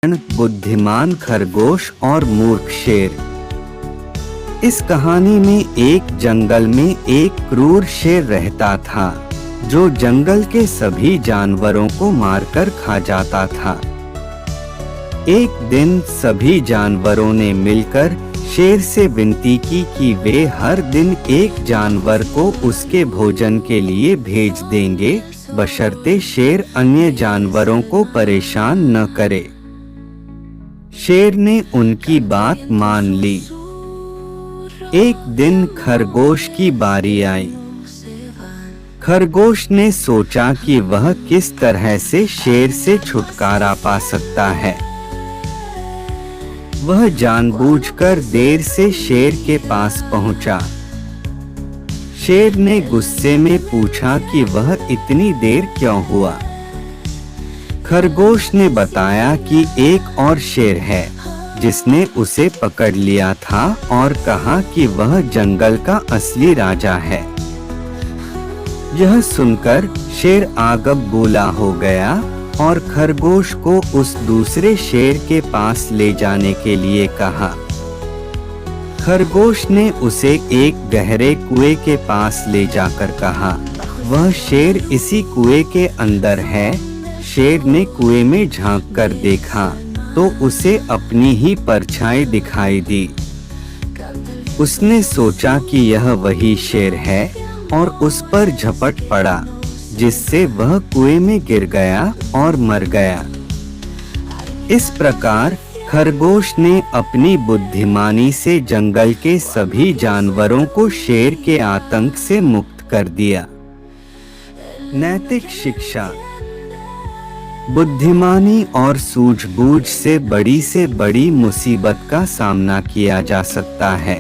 बुद्धिमान खरगोश और मूर्ख शेर। इस कहानी में एक जंगल में एक क्रूर शेर रहता था जो जंगल के सभी जानवरों को मारकर खा जाता था। एक दिन सभी जानवरों ने मिलकर शेर से विनती की कि वे हर दिन एक जानवर को उसके भोजन के लिए भेज देंगे, बशर्ते शेर अन्य जानवरों को परेशान न करे। शेर ने उनकी बात मान ली। एक दिन खरगोश की बारी आई। खरगोश ने सोचा कि वह किस तरह से शेर से छुटकारा पा सकता है। वह जानबूझकर देर से शेर के पास पहुंचा। शेर ने गुस्से में पूछा कि वह इतनी देर क्यों हुआ। खरगोश ने बताया कि एक और शेर है जिसने उसे पकड़ लिया था और कहा कि वह जंगल का असली राजा है। यह सुनकर शेर आग बबूला हो गया और खरगोश को उस दूसरे शेर के पास ले जाने के लिए कहा। खरगोश ने उसे एक गहरे कुएं के पास ले जाकर कहा, वह शेर इसी कुएं के अंदर है। शेर ने कुएं में झांक कर देखा तो उसे अपनी ही परछाई दिखाई दी। उसने सोचा कि यह वही शेर है और उस पर झपट पड़ा, जिससे वह कुएं में गिर गया और मर गया। इस प्रकार खरगोश ने अपनी बुद्धिमानी से जंगल के सभी जानवरों को शेर के आतंक से मुक्त कर दिया। नैतिक शिक्षा। बुद्धिमानी और सूझबूझ से बड़ी मुसीबत का सामना किया जा सकता है।